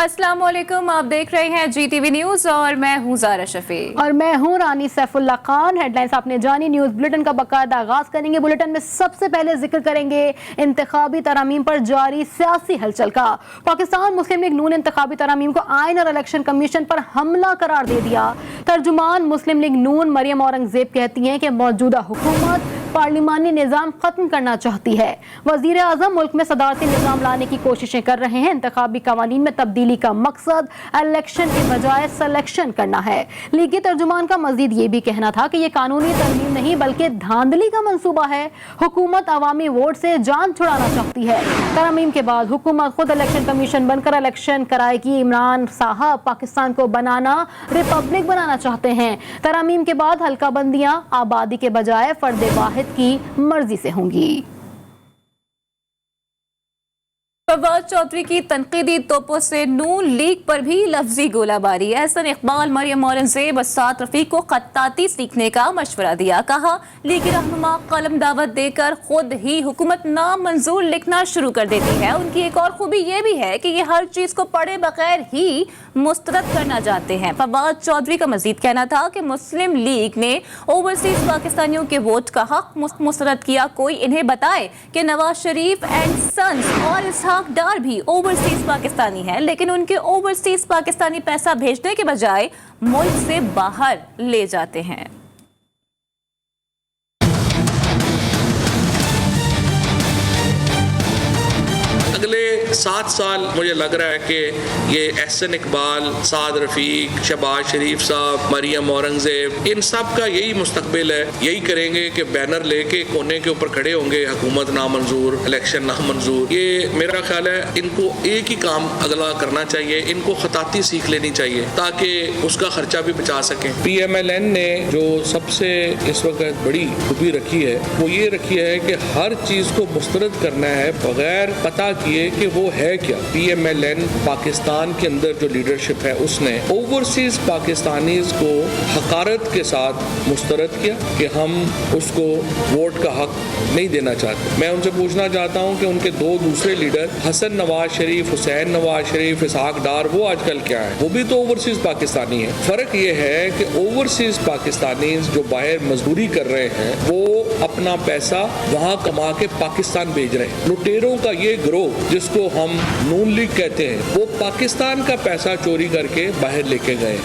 अस्सलाम वालेकुम, आप देख रहे हैं GTV न्यूज़ और मैं हूँ ज़ारा शफी और मैं हूँ रानी सैफुल्ला खान। हेडलाइंस आपने जानी, न्यूज़ बुलेटिन का बाकायदा आगाज करेंगे। बुलेटिन में सबसे पहले जिक्र करेंगे इंतखाबी तरामीम पर जारी सियासी हलचल का। पाकिस्तान मुस्लिम लीग नून इंतखाबी तरामीम को आइन और इलेक्शन कमीशन पर हमला करार दे दिया। तर्जुमान मुस्लिम लीग नून मरियम औरंगजेब कहती हैं कि मौजूदा हुकूमत पार्लिमानी निज़ाम खत्म करना चाहती है। वज़ीर आज़म मुल्क में सदारती निज़ाम लाने की कोशिशें कर रहे हैं। इंतखाबी कवानीन में तब्दीली का मकसद इलेक्शन के बजाय सिलेक्शन करना है। लीगी तर्जुमान का मजीद ये भी कहना था कि ये कानूनी तरमीम नहीं बल्कि धांधली का मंसूबा है। हुकूमत अवामी वोट से जान छुड़ाना चाहती है। तरमीम के बाद हुकूमत खुद इलेक्शन कमीशन बनकर इलेक्शन कराएगी। इमरान साहब पाकिस्तान को बनाना रिपब्लिक बनाना चाहते हैं। तरमीम के बाद हल्का बंदियां आबादी के बजाय फर्द वाहिद की मर्जी से होंगी। फवाद चौधरी की तनकीदी तोपों से नून लीग पर भी लफ्जी गोलाबारी। एहसन इकबाल मरियम औरंगजेब और साद रफीक को खत्ताती सीखने का मशवरा दिया। कहा लीगी रहनुमा कलम दावत देकर खुद ही हुकूमत नामंजूर लिखना शुरू कर देती है। उनकी एक और खूबी ये भी है कि ये हर चीज को पढ़े बगैर ही मुस्तरद करना चाहते हैं। फवाद चौधरी का मजीद कहना था कि मुस्लिम लीग ने ओवरसीज पाकिस्तानियों के वोट का हक मुस्तरद किया। कोई इन्हें बताए कि नवाज शरीफ एंड सन्स और इसहाक डार भी ओवरसीज पाकिस्तानी है, लेकिन उनके ओवरसीज पाकिस्तानी पैसा भेजने के बजाय मुल्क से बाहर ले जाते हैं। अगले 7 साल मुझे लग रहा है कि ये एहसन इकबाल, साद रफीक, शहबाज शरीफ साहब, मरियम औरंगजेब, इन सब का यही मुस्तकबिल है। यही करेंगे कि बैनर लेके कोने के ऊपर खड़े होंगे, हुकूमत नामंजूर, इलेक्शन नामंजूर। ये मेरा ख्याल है इनको एक ही काम अगला करना चाहिए, इनको खताती सीख लेनी चाहिए ताकि उसका खर्चा भी बचा सकें। PMLN ने जो सबसे इस वक्त बड़ी खूबी रखी है वो ये रखी है कि हर चीज को मुस्तरद करना है बगैर पता किए कि वो है क्या। PMLN पाकिस्तान के अंदर जो लीडरशिप है उसने ओवरसीज पाकिस्तानीज को हकारत के साथ मुस्तरद किया कि हम उसको वोट का हक नहीं देना चाहते। मैं उनसे पूछना चाहता हूं कि उनके 2 दूसरे लीडर हसन नवाज शरीफ, हुसैन नवाज शरीफ, इसहाक डार, वो आजकल क्या है? वो भी तो ओवरसीज पाकिस्तानी है। फर्क ये है कि ओवरसीज पाकिस्तानी जो बाहर मजदूरी कर रहे हैं वो अपना पैसा वहां कमा के पाकिस्तान भेज रहे हैं। लुटेरों का ये ग्रोह जिसको हम नून लीग कहते हैं वो पाकिस्तान का पैसा चोरी करके बाहर लेके गए।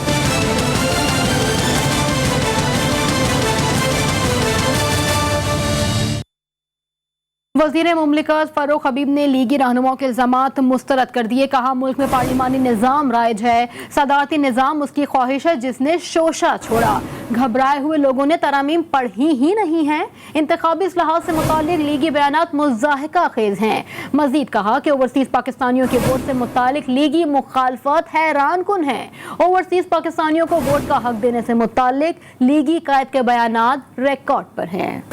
वज़ीर मुमलिकत फारूक हबीब ने लीगी रहनुमाओं के इल्ज़ामात मुस्तरद कर दिए। कहा मुल्क में पार्लिमानी निज़ाम राइज है, सदारती निज़ाम उसकी ख्वाहिश है जिसने शोशा छोड़ा। घबराए हुए लोगों ने तरामीम पढ़ी ही नहीं है। इंतखाबी इस्लाहात से मुतालिक लीगी बयानात मुज़ाहिका खेज़ हैं। मजीद कहा कि ओवरसीज़ पाकिस्तानियों के वोट से मुतालिक लीगी मुखालफत हैरान कुन है। ओवरसीज़ पाकिस्तानियों को वोट का हक देने से मुतालिक लीगी कायद के बयानात रिकॉर्ड पर हैं।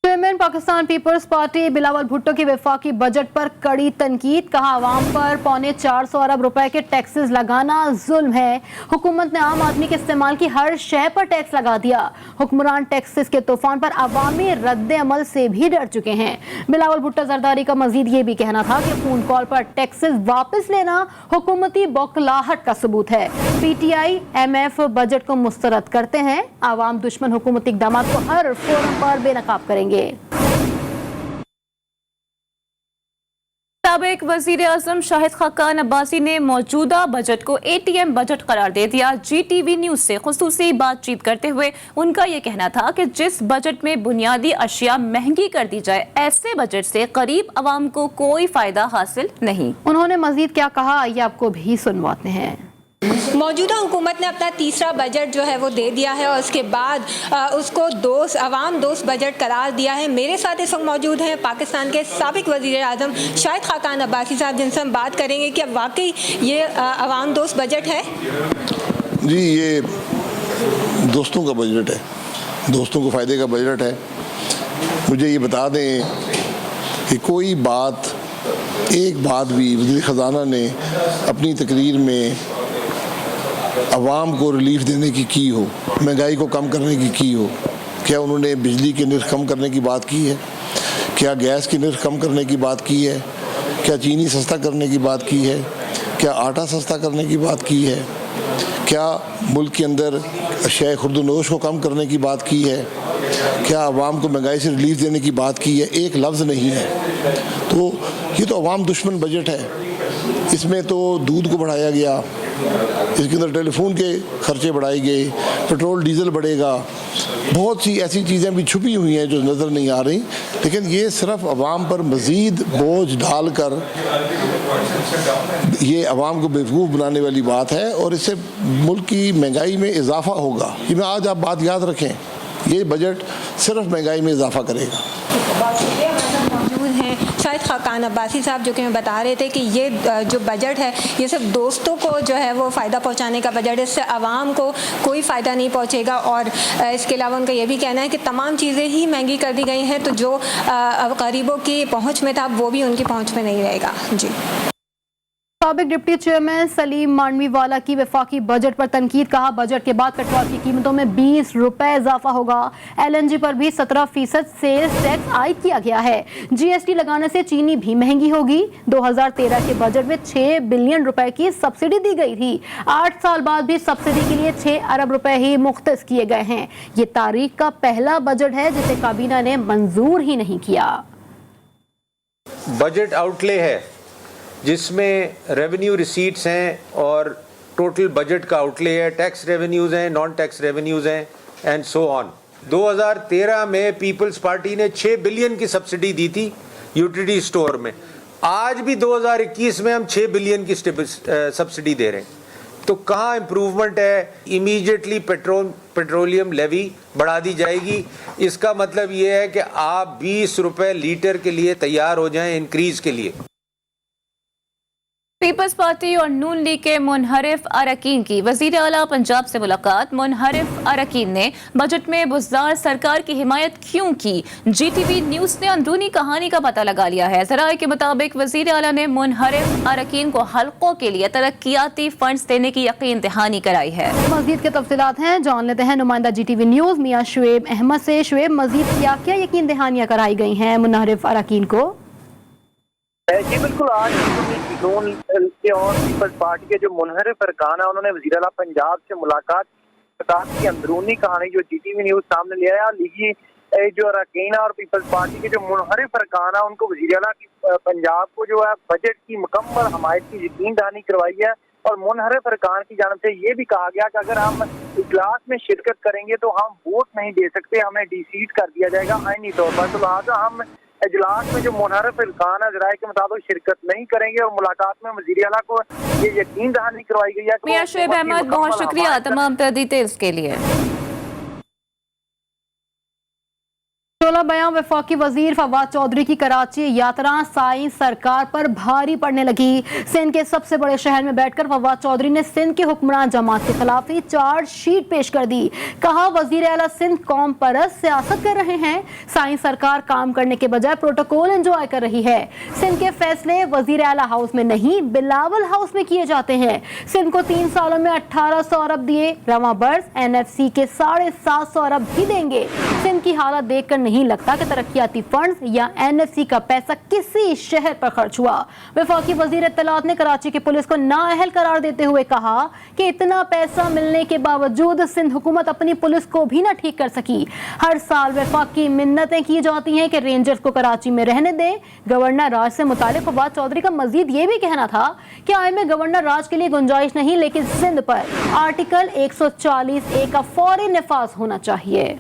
चेयरमैन पाकिस्तान पीपल्स पार्टी बिलावल भुट्टो की वफाकी बजट पर कड़ी तनकीद। कहा आवाम पर 425 अरब रुपए के टैक्सेस लगाना जुल्म है। हुकूमत ने आम आदमी के इस्तेमाल की हर शय पर टैक्स लगा दिया। हुक्मरान टैक्सेस के तूफान पर अवामी रद्द अमल से भी डर चुके हैं। बिलावल भुट्टो जरदारी का मजीद ये भी कहना था कि फोन कॉल पर टैक्सेस वापस लेना हुकूमती बौखलाहट का सबूत है। PTI MF बजट को मुस्तरद करते हैं। आवाम दुश्मन हुकूमती इक़दाम को हर फोरम पर बेनकाब करेंगे। साबिक वज़ीर आज़म शाहिद खाकान अब्बासी ने मौजूदा बजट को ATM बजट करार दे दिया। GTV न्यूज़ से खुसूसी बातचीत करते हुए उनका ये कहना था कि जिस बजट में बुनियादी अशिया महंगी कर दी जाए ऐसे बजट से गरीब आवाम को कोई फायदा हासिल नहीं। उन्होंने मजीद क्या कहा ये आपको भी सुनवाते हैं। मौजूदा हुकूमत ने अपना तीसरा बजट जो है वो दे दिया है और उसके बाद उसको अवाम दोस्त बजट करार दिया है। मेरे साथ इस वक्त मौजूद हैं पाकिस्तान के साबिक वज़ीर आज़म शाहिद खाकान अब्बासी साहब, जिनसे हम बात करेंगे कि अब वाकई ये अवाम दोस्त बजट है। जी, ये दोस्तों का बजट है, दोस्तों को फ़ायदे का बजट है। मुझे ये बता दें कि कोई बात, एक बात भी वज़ीर ख़ज़ाना ने अपनी तकरीर में अवाम को रिलीफ देने की हो, महंगाई को कम करने की हो? क्या उन्होंने बिजली के निर्ख कम करने की बात की है? क्या गैस की निर्ख कम करने की बात की है? क्या चीनी सस्ता करने की बात की है? क्या आटा सस्ता करने की बात की है? क्या मुल्क के अंदर अशिया खुर्दनोश को कम करने की बात की है? क्या आवाम को महंगाई से रिलीफ देने की बात की है? एक लफ्ज़ नहीं है। तो ये तो अवाम दुश्मन बजट है। इसमें तो दूध को बढ़ाया गया, इसके अंदर टेलीफोन के खर्चे बढ़ाए गए, पेट्रोल डीजल बढ़ेगा, बहुत सी ऐसी चीज़ें भी छुपी हुई हैं जो नज़र नहीं आ रही। लेकिन ये सिर्फ अवाम पर मज़ीद बोझ डालकर ये अवाम को बेवकूफ़ बनाने वाली बात है और इससे मुल्क की महंगाई में इजाफा होगा। ये मैं आज आप बात याद रखें, ये बजट सिर्फ महंगाई में इजाफा करेगा। मौजूद हैं शायद खाकान अब्बासी साहब, जो कि मैं बता रहे थे कि ये जो बजट है ये सिर्फ दोस्तों को जो है वो फ़ायदा पहुंचाने का बजट है, इससे आवाम को कोई फ़ायदा नहीं पहुंचेगा। और इसके अलावा उनका ये भी कहना है कि तमाम चीज़ें ही महंगी कर दी गई हैं, तो जो गरीबों की पहुँच में था वो भी उनकी पहुँच में नहीं रहेगा। जी। साबिक डिप्टी चेयरमैन सलीम मांडवीवाला की वफाकी बजट पर तनकीद। कहा बजट के बाद पेट्रोल की कीमतों में 20 रुपए इजाफा होगा। LNG पर भी 17% सेल्स टैक्स आयद किया गया है। GST लगाने से चीनी भी महंगी होगी। 2013 के बजट में 6 बिलियन रुपए की सब्सिडी दी गई थी। 8 साल बाद भी सब्सिडी के लिए 6 अरब रुपए ही मुख्तस किए गए हैं। ये तारीख का पहला बजट है जिसे काबीना ने मंजूर ही नहीं किया। बजट आउटले है जिसमें रेवेन्यू रिसीट्स हैं और टोटल बजट का आउटले है, टैक्स रेवेन्यूज़ हैं, नॉन टैक्स रेवेन्यूज़ हैं एंड सो ऑन। 2013 में पीपल्स पार्टी ने 6 बिलियन की सब्सिडी दी थी यूटिलिटी स्टोर में। आज भी 2021 में हम 6 बिलियन की सब्सिडी दे रहे हैं। तो कहाँ इम्प्रूवमेंट है? इमीडिएटली पेट्रोलियम लेवी बढ़ा दी जाएगी। इसका मतलब ये है कि आप 20 रुपये लीटर के लिए तैयार हो जाएं इंक्रीज़ के लिए। पीपल्स पार्टी और नून लीग के मुनहरिफ अरकान की वजीर आला पंजाब से मुलाकात। मुनहरिफ अरकान ने बजट में बुज़दार सरकार की हिमायत क्यों की? GTV न्यूज़ ने अंदरूनी कहानी का पता लगा लिया है। ज़राए के मुताबिक वजीर आला ने मुनहरिफ अरकान को हल्कों के लिए तरक्याती फंड्स देने की यकीन दहानी कराई है। मजीद के तफसीलात हैं, जान लेते हैं नुमाइंदा GTV न्यूज़ मियां शुएब अहमद से। शुएब, मजीद क्या क्या यकीन दहानियाँ कराई गई हैं मुनहरिफ अरकान को? जी बिल्कुल, आज नून के और पीपल्स पार्टी के जो मुनहरिफ अरकान है उन्होंने वज़ीर आला पंजाब से मुलाकात की अंदरूनी कहानी जो GTV न्यूज़ सामने ले आया। लीगी जो अरकान और पीपल्स पार्टी के जो मुनहरिफ अरकान है उनको वज़ीर आला की पंजाब को जो है बजट की मुकम्मल हमायत की यकीन दहानी करवाई है। और मुनहरिफ अरकान की जानब से ये भी कहा गया कि अगर हम इजलास में शिरकत करेंगे तो हम वोट नहीं दे सकते, हमें डिसीट कर दिया जाएगा आईनी तौर पर। तो लिहाजा हम इजलास में जो मुनहरिफ अरकान है ज़राए के मुताबिक शिरकत नहीं करेंगे। और मुलाकात में वज़ीर आला को ये यकीन दहानी करवाई गई है। मियां शुएब अहमद, बहुत शुक्रिया तमाम डिटेल्स के लिए। 16 बयां वफाकी वजीर फवाद चौधरी की कराची यात्रा साई सरकार पर भारी पड़ने लगी। सिंध के सबसे बड़े शहर में बैठकर फवाद चौधरी ने सिंध के हुक्मरान जमात के खिलाफ चार्जशीट पेश कर दी। कहा वजीर आला सिंध कौम परस्त सियासत कर रहे हैं। साई सरकार काम करने के बजाय प्रोटोकॉल एंजॉय कर रही है। सिंध के फैसले वजीर आला हाउस में नहीं बिलावल हाउस में किए जाते हैं। सिंध को 3 सालों में 1800 अरब दिए। रवा बर्स NFC के 750 अरब भी देंगे। सिंध की हालत देखकर नहीं लगता कि तरक्याती फंड्स या NFC का पैसा किसी शहर पर खर्च हुआ। वफाकी वजीर इत्तलात ने कराची की पुलिस को नाअहल करार देते हुए कहा कि इतना पैसा मिलने के बावजूद सिंध हुकूमत अपनी पुलिस को भी ना ठीक कर सकी। हर साल वफाकी मिन्नतें की जाती हैं कि रेंजर्स को कराची में रहने दें। गवर्नर राज से मुतालिक फवाद चौधरी का मजीद ये भी कहना था कि आइन में गवर्नर राज के लिए गुंजाइश नहीं, लेकिन सिंध पर आर्टिकल 140A का फौरी निफाज होना चाहिए।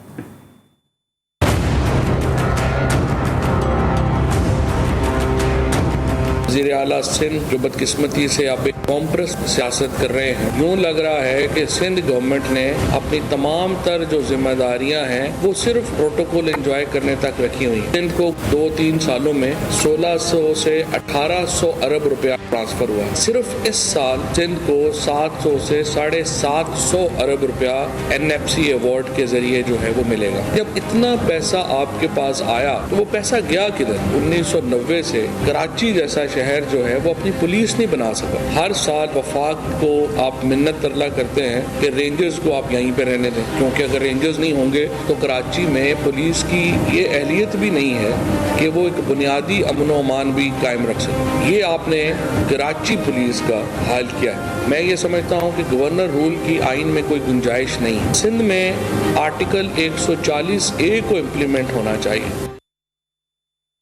वज़ीर आला सिंध जो बदकिस्मती से आप एक कॉम्प्रेस सियासत कर रहे हैं, यूँ लग रहा है कि सिंध गवर्नमेंट ने अपनी तमाम तर जो जिम्मेदारियां हैं वो सिर्फ प्रोटोकॉल एंजॉय करने तक रखी हुई। सिंध को 2-3 सालों में 1600 से 1800 अरब रुपया ट्रांसफर हुआ। सिर्फ इस साल सिंध को 700 से 750 अरब रुपया NFC अवार्ड के जरिए जो है वो मिलेगा। जब इतना पैसा आपके पास आया तो वो पैसा गया किधर? 1990 से कराची जैसा शहर शहर जो है वो अपनी पुलिस नहीं बना सका। हर साल वफाक को आप मिन्नत तरला करते हैं कि रेंजर्स को आप यहीं पे रहने दें, क्योंकि अगर रेंजर्स नहीं होंगे तो कराची में पुलिस की ये अहलियत भी नहीं है कि वो एक बुनियादी अमन व अमान भी कायम रख सके। ये आपने कराची पुलिस का हाल किया है। मैं ये समझता हूँ कि गवर्नर रूल की आइन में कोई गुंजाइश नहीं है। सिंध में आर्टिकल 140A को इम्प्लीमेंट होना चाहिए।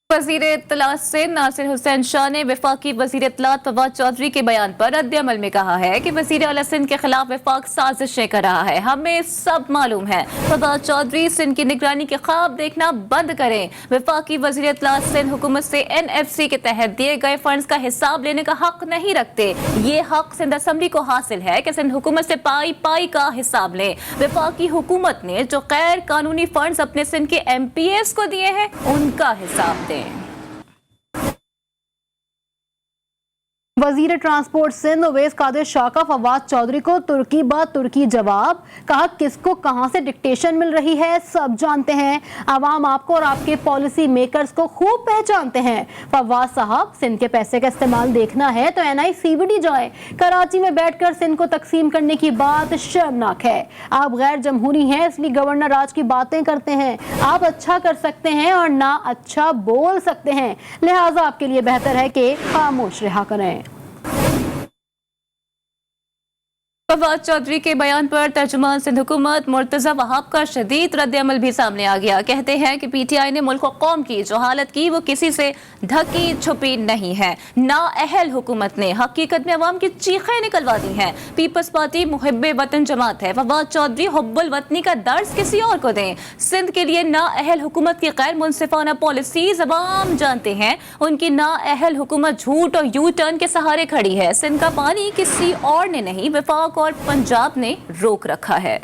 वज़ीर इत्तलात सिंध नासिर हुसैन शाह ने वफाकी वज़ीर इत्तलात फवाद चौधरी के बयान पर रद्द-ए-अमल में कहा है कि वज़ीर आला सिंध के खिलाफ वफाक साजिशें कर रहा है। हमें सब मालूम है। फवाद चौधरी सिंध की निगरानी के ख्वाब देखना बंद करें। वफाकी वज़ीर इत्तलात सिंध हुकूमत से NFC के तहत दिए गए फंड्स का हिसाब लेने का हक नहीं रखते। ये हक सिंध असम्बली को हासिल है कि सिंध हुकूमत से पाई पाई का हिसाब लें। वफाकी हुकूमत ने जो गैर कानूनी फंड्स अपने सिंध के MPs को दिए हैं उनका हिसाब दें। वजीर ट्रांसपोर्ट सिंध उवैस कादिर शाह का फवाद चौधरी को तुर्की बात तुर्की जवाब। कहा किसको कहां से डिक्टेशन मिल रही है सब जानते हैं। आवाम आपको और आपके पॉलिसी मेकर्स को खूब पहचानते हैं। फवाद साहब, सिंध के पैसे का इस्तेमाल देखना है तो NI CBD जाए। कराची में बैठकर सिंध को तकसीम करने की बात शर्मनाक है। आप गैर जमहूरी हैं इसलिए गवर्नर राज की बातें करते हैं। आप अच्छा कर सकते हैं और ना अच्छा बोल सकते हैं, लिहाजा आपके लिए बेहतर है कि खामोश रहा करें। फवाद चौधरी के बयान पर तर्जुमान सिंध हुकूमत मुर्तजा वहाब का शदीद रद्द-ए-अमल भी सामने आ गया। कहते हैं कि PTI ने मुल्क और कौम की जो हालत की वो किसी से ढकी छुपी नहीं है। नाअहल हुकूमत ने हकीकत में अवाम की चीखें निकलवा दी हैं। पीपल्स पार्टी मुहिब्बे वतन जमात है। फवाद चौधरी हुब्बुल वतनी का दर्स किसी और को दें। सिंध के लिए नाअहल हुकूमत की गैर मुनसिफाना पॉलिसीज अवाम जानते हैं। उनकी नाअहल हुकूमत झूठ और U-टर्न के सहारे खड़ी है। सिंध का पानी किसी और ने नहीं, वफाक और पंजाब ने रोक रखा है।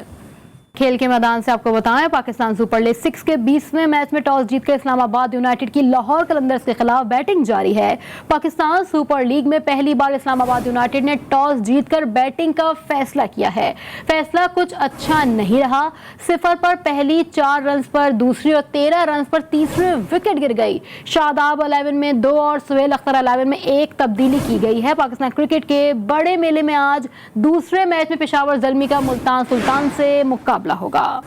खेल के मैदान से आपको बताएं, पाकिस्तान सुपर लीग 6 के 20वें मैच में टॉस जीतकर इस्लामाबाद यूनाइटेड की लाहौर कलंदर्स के खिलाफ बैटिंग जारी है। पाकिस्तान सुपर लीग में पहली बार इस्लामाबाद यूनाइटेड ने टॉस जीतकर बैटिंग का फैसला किया है। फैसला कुछ अच्छा नहीं रहा। 0 पर पहली 4 रन पर दूसरी और 13 रन पर तीसरी विकेट गिर गई। शादाब 11 में 2 और सुहेल अख्तर 11 में 1 तब्दीली की गई है। पाकिस्तान क्रिकेट के बड़े मेले में आज दूसरे मैच में पेशावर ज़ल्मी का मुल्तान सुल्तान से मुकाबला होगा।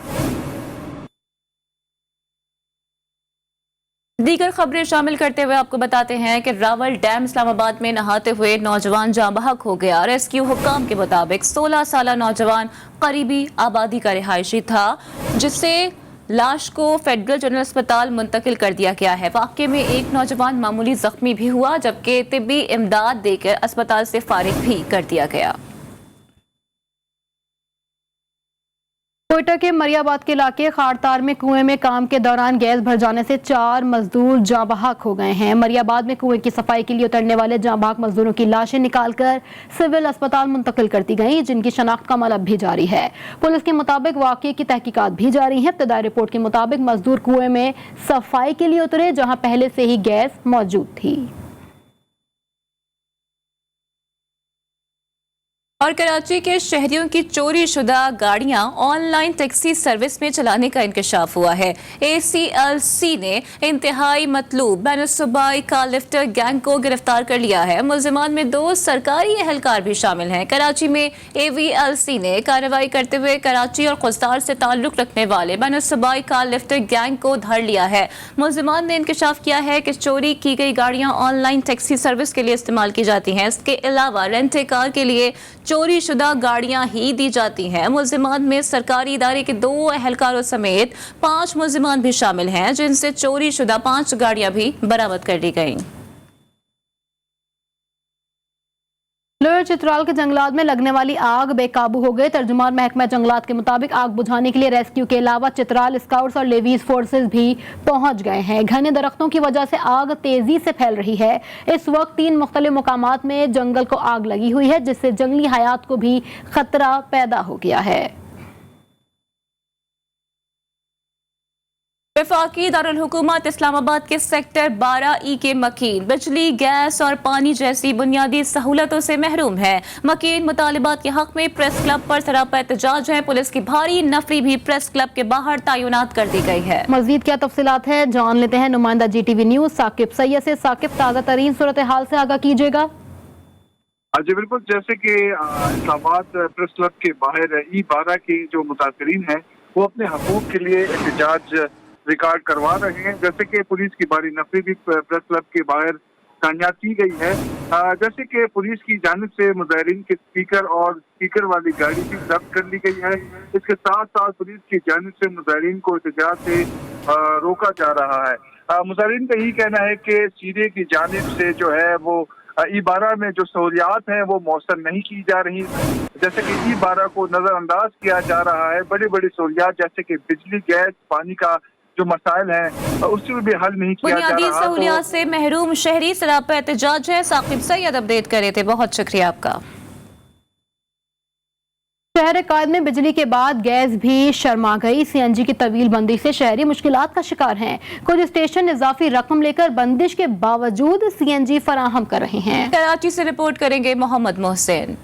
दीगर खबरें शामिल करते हुए आपको बताते हैं कि रावल डैम इस्लामाबाद में नहाते हुए नौजवान जाँ बहक हो गया। रेस्क्यू हुक्काम के मुताबिक 16 साला नौजवान करीबी आबादी का रिहायशी था, जिससे लाश को फेडरल जनरल अस्पताल मुंतकिल कर दिया गया है। वाक़े में एक नौजवान मामूली जख्मी भी हुआ, जबकि तिब्बी इमदाद देकर अस्पताल से फारिग भी कर दिया गया। कोयटा के मरियाबाद के इलाके खारतार में कुएं में काम के दौरान गैस भर जाने से 4 मजदूर जाँ बहक हो गए हैं। मरियाबाद में कुएं की सफाई के लिए उतरने वाले जाँ बहक मजदूरों की लाशें निकालकर सिविल अस्पताल मुंतकिल कर दी गई, जिनकी शनाख्त का अमल अब भी जारी है। पुलिस के मुताबिक वाक़े की तहकीकात भी जारी है। इब्तदाई रिपोर्ट के मुताबिक मजदूर कुएं में सफाई के लिए उतरे, जहाँ पहले से ही गैस मौजूद थी। और कराची के शहरियों की चोरी शुदा गाड़ियां ऑनलाइन टैक्सी सर्विस में चलाने का इंकशाफ हुआ है। ACLC ने इंतहाई मतलूब बैनुस्सूबाई कार लिफ्टर गैंग को गिरफ्तार कर लिया है। मुल्जिमान में 2 सरकारी एहलकार भी शामिल हैं। कराची में AVLC ने कार्रवाई करते हुए कराची और खुस्तार से ताल्लुक रखने वाले बैनुस्सूबाई कार लिफ्टर गैंग को धर लिया है। मुल्जिमान ने इंकशाफ किया है कि चोरी की गई गाड़ियां ऑनलाइन टैक्सी सर्विस के लिए इस्तेमाल की जाती हैं। इसके अलावा रेंटे कार के लिए चोरी शुदा गाड़ियां ही दी जाती हैं। मुल्जिमान में सरकारी इदारे के 2 एहलकारों समेत 5 मुल्जिमान भी शामिल हैं, जिनसे चोरी शुदा 5 गाड़ियां भी बरामद कर ली गईं। लोअर चित्राल के जंगलात में लगने वाली आग बेकाबू हो गई। तर्जुमान महकमा जंगलात के मुताबिक आग बुझाने के लिए रेस्क्यू के अलावा चित्राल स्काउट्स और लेवीज फोर्सेस भी पहुंच गए हैं। घने दरख्तों की वजह से आग तेजी से फैल रही है। इस वक्त 3 मुख्तलिफ मुकामात में जंगल को आग लगी हुई है, जिससे जंगली हयात को भी खतरा पैदा हो गया है। वफाकी दारुल हुकूमत इस्लामाबाद के सेक्टर 12E के मकीन बिजली, गैस और पानी जैसी बुनियादी सहूलतों से महरूम है। मकीन मुतालिबात के हक में प्रेस क्लब पर सरापा एहतजाज है। पुलिस की भारी नफरी भी प्रेस क्लब के बाहर तैनात कर दी गई है। मजीद क्या तफसीलात है जान लेते हैं नुमाइंदा GTV न्यूज साकिब सैयद से। साकिब, ताज़ा तरीन सूरत हाल से आगाह कीजिएगा। जी बिल्कुल, जैसे कि इस्लामाबाद प्रेस क्लब के बाहर E12 के जो मुतासरीन हैं वो अपने हकूक के लिए एहतजाज रिकॉर्ड करवा रहे हैं। जैसे कि पुलिस की भारी नफरी भी प्रेस क्लब के बाहर तैनात की गई है। जैसे कि पुलिस की जानिब से मुजाहिरीन के स्पीकर और स्पीकर वाली गाड़ी भी जब्त कर ली गई है। इसके साथ साथ पुलिस की जानिब से मुजाहिरीन को एहतजाज से रोका जा रहा है। मुजाहिरीन का यही कहना है कि सीधे की जानिब से जो है वो E12 में जो सहूलियात हैं वो मौसर नहीं की जा रही। जैसे कि E12 को नजरअंदाज किया जा रहा है। बड़ी बड़ी सहूलियात जैसे कि बिजली, गैस, पानी का जो मसाइल है उससे भी हल नहीं किया जा रहा। बुनियादी सहूलियात से महरूम शहरी सरापा एहतजाज है। साकिब सैयद अपडेट करे थे, बहुत शुक्रिया आपका। शहर कायद में बिजली के बाद गैस भी शर्मा गई। CNG की तवील बंदी से शहरी मुश्किलात का शिकार हैं। कुछ स्टेशन इजाफी रकम लेकर बंदिश के बावजूद CNG फराहम कर रहे हैं। कराची से रिपोर्ट करेंगे मोहम्मद मोहसिन।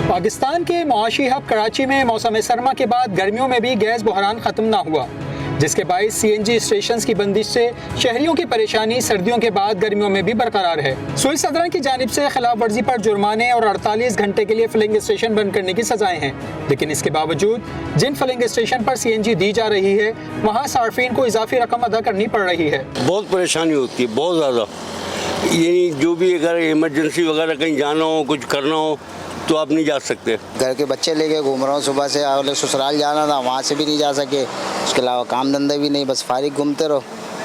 पाकिस्तान के मुआशी हब कराची में मौसम सरमा के बाद गर्मियों में भी गैस बहरान खत्म ना हुआ, जिसके बायस CNG स्टेशंस की बंदिश से शहरियों की परेशानी सर्दियों के बाद गर्मियों में भी बरकरार है। सुई सदरान की जानिब से खिलाफ वर्जी पर जुर्माने और 48 घंटे के लिए फिलिंग स्टेशन बंद करने की सजाएं हैं, लेकिन इसके बावजूद जिन फिलिंग स्टेशन पर CNG दी जा रही है वहाँ सार्फिन को इजाफी रकम अदा करनी पड़ रही है। बहुत परेशानी होती है, बहुत ज़्यादा। ये जो भी अगर इमरजेंसी वगैरह कहीं जाना हो, कुछ करना हो तो आप नहीं जा सकते। घर के बच्चे लेके घूम रहा हूँ, सुबह से अगले ससुराल जाना था, वहाँ से भी नहीं जा सके। उसके अलावा काम धंधे भी नहीं, बस फारिग घूमते रहो।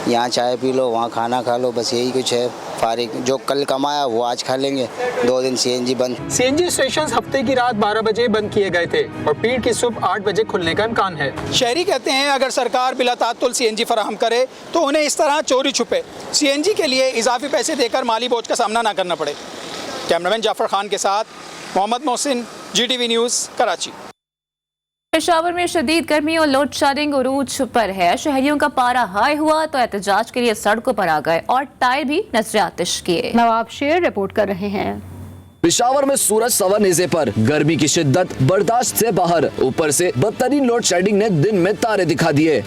यहाँ चाय पी लो, वहाँ खाना खा लो, बस यही कुछ है। फारिग जो कल कमाया वो आज खा लेंगे। 2 दिन CNG बंद। CNG स्टेशन हफ्ते की रात 12 बजे बंद किए गए थे और पीर की सुबह 8 बजे खुलने का इम्कान है। शहरी कहते हैं अगर सरकार बिला तात्तुल CNG फराहम करे तो उन्हें इस तरह चोरी छुपे CNG के लिए इजाफी पैसे देकर माली बोझ का सामना न करना पड़े। कैमरामैन जाफर खान के साथ मोहम्मद मोहसिन, GTV न्यूज़, कराची। पेशावर में शदीद गर्मी और लोड शेडिंग उरूज पर है। शहरियों का पारा हाई हुआ तो एहतजाज के लिए सड़कों पर आ गए और टायर भी नजर आतिश किए। नवाब शेर रिपोर्ट कर रहे हैं। पेशावर में सूरज सवा नेज़े पर, गर्मी की शिद्दत बर्दाश्त से बाहर, ऊपर से बदतरीन लोड शेडिंग ने दिन में तारे दिखा दिए।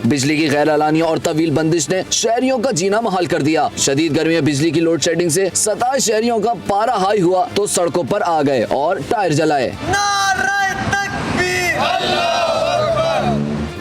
बिजली की गैर एलानी और तवील बंदिश ने शहरियों का जीना महाल कर दिया। शदीद गर्मी में बिजली की लोड शेडिंग से 27 शहरियों का पारा हाई हुआ तो सड़कों पर आ गए और टायर जलाए।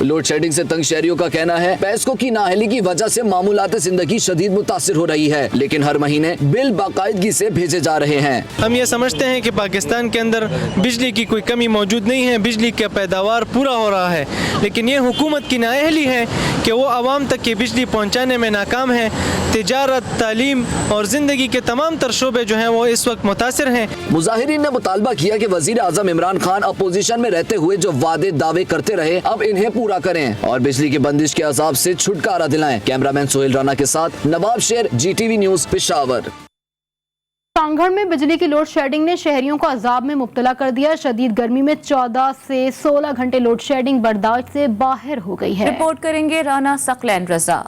लोड शेडिंग से तंग शहरियों का कहना है पैसों की नाअहली की वजह से मामूलात जिंदगी शदीद मुतासिर हो रही है, लेकिन हर महीने बिल बाकायदगी से भेजे जा रहे हैं। हम ये समझते हैं कि पाकिस्तान के अंदर बिजली की कोई कमी मौजूद नहीं है, बिजली का पैदावार पूरा हो रहा है, लेकिन ये हुकूमत की नाअहली है कि वो आवाम तक की बिजली पहुँचाने में नाकाम है। तिजारत, तालीम और जिंदगी के तमाम तर शोबे जो हैं वो इस वक्त मुतासिर हैं। मुजाहिरीन ने मुतालबा किया कि वजीर आजम इमरान खान अपोजिशन में रहते हुए जो वादे दावे करते रहे अब इन्हें पूरा करें और बिजली की बंदिश के अजाब से छुटकारा दिलाएं। कैमरामैन सोहेल राना के साथ नवाब शेर, GTV न्यूज़, पेशावर। कांगड़ में बिजली की लोड शेडिंग ने शहरियों को अजाब में मुब्तला कर दिया। शदीद गर्मी में 14 से 16 घंटे लोड शेडिंग बर्दाश्त से बाहर हो गई है। रिपोर्ट करेंगे राना सकलैन रजा।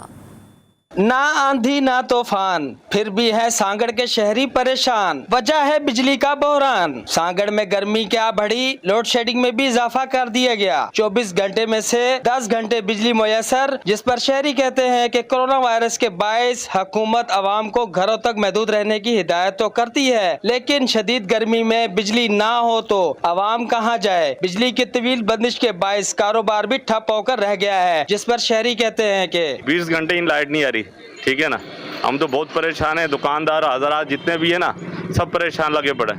ना आंधी ना तूफान, फिर भी है सांगड़ के शहरी परेशान। वजह है बिजली का बहरान। सांगड़ में गर्मी क्या बढ़ी, लोड शेडिंग में भी इजाफा कर दिया गया। 24 घंटे में से 10 घंटे बिजली मुयसर, जिस पर शहरी कहते हैं कि कोरोना वायरस के बायस हुकूमत आवाम को घरों तक महदूद रहने की हिदायत तो करती है, लेकिन शदीद गर्मी में बिजली ना हो तो आवाम कहाँ जाए। बिजली की तवील बंदिश के बायस कारोबार भी ठप होकर रह गया है, जिस पर शहरी कहते हैं कि 20 घंटे इन लाइट नहीं आ रही। ठीक है ना, हम तो बहुत परेशान हैं। दुकानदार हज़रात जितने भी है ना सब परेशान लगे पड़े।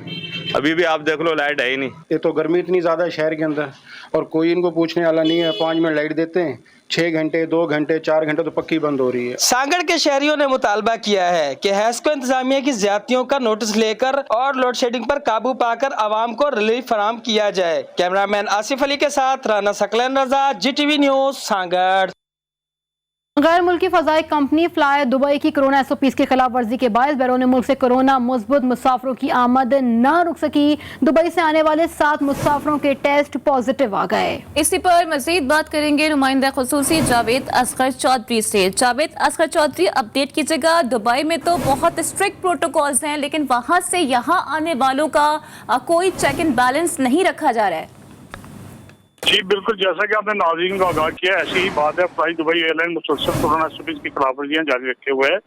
अभी भी आप देख लो लाइट है ही नहीं। ये तो गर्मी इतनी ज़्यादा है शहर के अंदर और कोई इनको पूछने वाला नहीं है। 5 मिनट लाइट देते हैं, 6 घंटे 2 घंटे 4 घंटे तो पक्की बंद हो रही है। सांगड़ के शहरियों ने मुतालबा किया है कि हैस्को इंतजामिया की ज्यादतियों का नोटिस लेकर और लोड शेडिंग पर काबू पाकर आवाम को रिलीफ फराहम किया जाए। कैमरामैन आसिफ अली के साथ राना सकलैन रजा, GTV न्यूज, सांगड़। गैर मुल्की फ़ज़ाई कंपनी फ्लाई दुबई की कोरोना SOPs की खिलाफ वर्जी के बायस बैरून मुल्क से कोरोना मुस्बत मुसाफिरों की आमद न रुक सकी। दुबई से आने वाले 7 मुसाफिरों के टेस्ट पॉजिटिव आ गए। इसी पर मजीद बात करेंगे नुमाइंदा खुसूसी जावेद असगर चौधरी से। जावेद असगर चौधरी, अपडेट कीजिएगा। दुबई में तो बहुत स्ट्रिक्ट प्रोटोकॉल्स हैं, लेकिन वहाँ से यहाँ आने वालों का कोई चेक एंड बैलेंस नहीं रखा जा रहा है। जी बिल्कुल, जैसा कि आपने नाज़रीन को आगाह किया, ऐसी ही बात है। फ्लाई दुबई एयरलाइन मुसलसल कोरोना SOPs की खिलाफवर्जियां जारी रखे हुए है।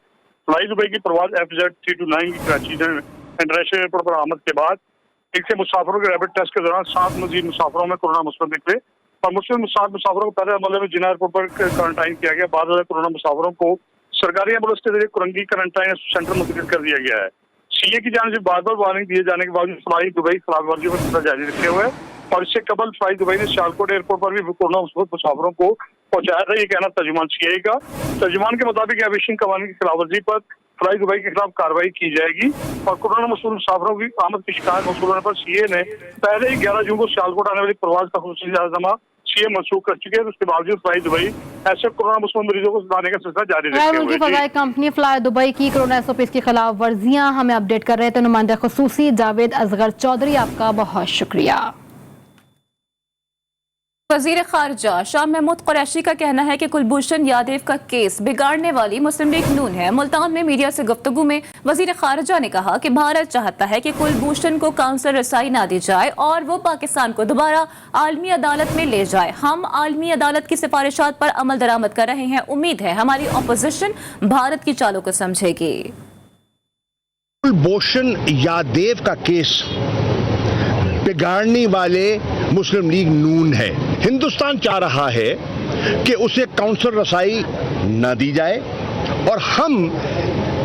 फ्लाई दुबई की परवाज FZ 329 की कराची इंटरनेशनल एयरपोर्ट पर आमद के बाद एक से मुसाफिरों के रैपिड टेस्ट के दौरान 7 मजीद मुसाफिरों में कोरोना मुस्बत निकले और मुस्लिम मुसाफिरों को पहले अमले में जिना एयरपोर्ट पर क्वारंटाइन किया गया। बाद में कोरोना मुसाफिरों को सरकारी एम्बुलेंस के जरिए कुरंगी क्वारंटाइन सेंटर मुंतकिल कर दिया गया है। CA की जानिब से बार बार वार्निंग दिए जाने के बावजूद फ्लाई दुबई खिलाफवर्जियों पर सजा जारी रखे हुए है और इससे कबल फ्लाई दुबई ने सियालकोट एयरपोर्ट पर भी कोरोना मुसाफिरों को पहुंचाया था। ये कहना तर्जुमान CA का। तर्जुमान के मुताबिक एविएशन कवानीन की खिलाफवर्जी पर फ्लाई दुबई के खिलाफ कार्रवाई की जाएगी और कोरोना मुसाफिरों की आमद की शिकायत मौसूल होने पर CA ने पहले ही 11 जून को सियालकोट आने वाली परवाज का खुसूसी इजाज़तनामा CA मनसूख कर चुके हैं। उसके बावजूद फ्लाई दुबई ऐसे कोरोना मुस्बत मरीजों को लाने का सिलसिला जारी रखे हुए है। फ़ज़ाई कंपनी फ्लाई दुबई की कोरोना SOPs की खिलाफ वर्जियां हमें अपडेट कर रहे थे नुमाइंदा खुसूसी जावेद असगर चौधरी, आपका बहुत शुक्रिया। वज़ीर ख़ारिजा शाह महमूद कुरैशी का कहना है कि कुलभूषण यादव का केस बिगाड़ने वाली मुस्लिम लीग नून है। मुल्तान में मीडिया से गुफ्तगू में वज़ीर ख़ारिजा ने कहा कि भारत चाहता है कि कुलभूषण को काउंसिल रसाई ना दी जाए और वो पाकिस्तान को दोबारा आलमी अदालत में ले जाए। हम आलमी अदालत की सिफारिशात पर अमल दरामद कर रहे हैं। उम्मीद है हमारी अपोजिशन भारत की चालों को समझेगी। कुलभूषण यादव का केस बिगाड़ने वाले मुस्लिम लीग नून है। हिंदुस्तान चाह रहा है कि उसे काउंसिल रसाई न दी जाए और हम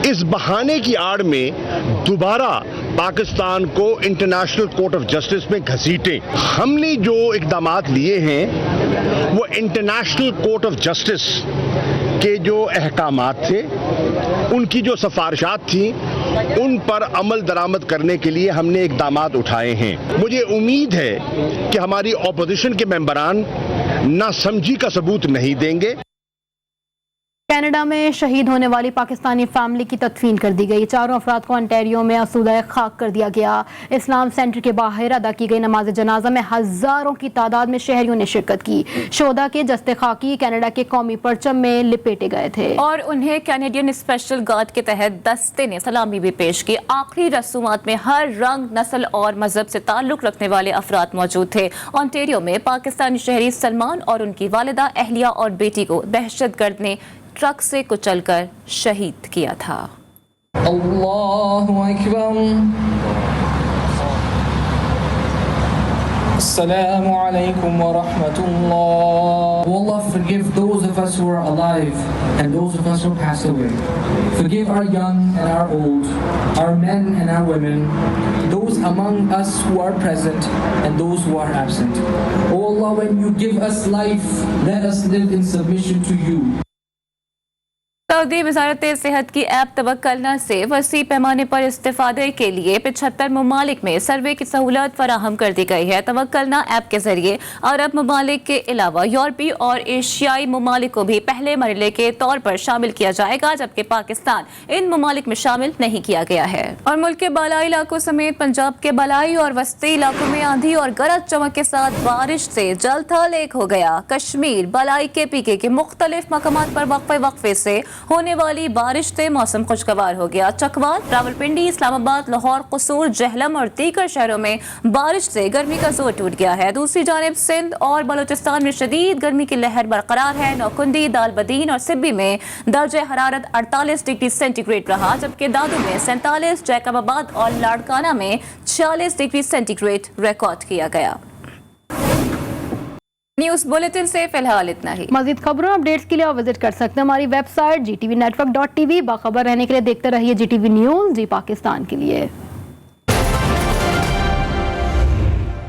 इस बहाने की आड़ में दोबारा पाकिस्तान को इंटरनेशनल कोर्ट ऑफ जस्टिस में घसीटें। हमने जो इक़दामात लिए हैं वो इंटरनेशनल कोर्ट ऑफ जस्टिस के जो अहकामात थे, उनकी जो सिफारिशात थी, उन पर अमल दरामद करने के लिए हमने इक़दामात उठाए हैं। मुझे उम्मीद है कि हमारी ऑपोजिशन के मेंबरान नासमझी का सबूत नहीं देंगे। कनाडा में शहीद होने वाली पाकिस्तानी फैमिली की तदफीन कर दी गई। चारों अफराद को ओंटारियो में आसूदा खाक कर दिया गया। इस्लाम सेंटर के बाहर अदा की गई नमाज जनाजा में हजारों की तादाद में शहरियों ने शिरकत की। शोहदा के जस्ते खाकी कनाडा के कौमी परचम में लिपेटे गए थे और उन्हें कैनेडियन स्पेशल गार्ड के तहत दस्ते ने सलामी भी पेश की। आखिरी रसूमात में हर रंग, नस्ल और मजहब से ताल्लुक रखने वाले अफराद मौजूद थे। ओंटारियो में पाकिस्तानी शहरी सलमान और उनकी वालिदा, अहलिया और बेटी को दहशतगर्द ने ट्रक से कुचलकर शहीद किया था। अल्लाहु Akbar. Assalamu alaikum wa rahmatullah. Allah forgive those of us who are alive and those of us who passed away. Forgive our young and our old, our men and our women, those among us who are present and those who are absent. Oh Allah, when you give us life, let us live in submission to you. Saudi वजारत सेहत की app तवक्कलना से वसी पैमाने पर इस्तेफादे के लिए 75 ममालिक में सर्वे की सहूलत फराहम कर दी गई है। तवक्कलना ऐप के जरिए अरब ममालिक के अलावा यूरोपीय और एशियाई ममालिक को भी पहले मरहले के तौर पर शामिल किया जाएगा, जबकि पाकिस्तान इन ममालिक में शामिल नहीं किया गया है। और मुल्क के बालाई इलाकों समेत पंजाब के बलाई और वस्ती इलाकों में आंधी और गरज चमक के साथ बारिश से जल थल एक हो गया। कश्मीर, बलाई, KPK के मुख्तलिफ मकामात पर वक्फे से होने वाली बारिश से मौसम खुशगवार हो गया। चकवाल, रावलपिंडी, इस्लामाबाद, लाहौर, कसूर, जहलम और दीगर शहरों में बारिश से गर्मी का जोर टूट गया है। दूसरी जानिब सिंध और बलूचिस्तान में शदीद गर्मी की लहर बरकरार है। नौकुंदी, दालबदीन और सिब्बी में दर्जे हरारत 48 डिग्री सेंटीग्रेड रहा, जबकि दादू में 47, जैकबाबाद और लाड़काना में 46 डिग्री सेंटीग्रेड रिकॉर्ड किया गया। न्यूज़ बुलेटिन से फिलहाल इतना ही। मज़ीद खबरों अपडेट्स के लिए आप विजिट कर सकते हैं हमारी वेबसाइट GTV network.tv। बाखबर रहने के लिए देखते रहिए GTV न्यूज़, जी पाकिस्तान के लिए।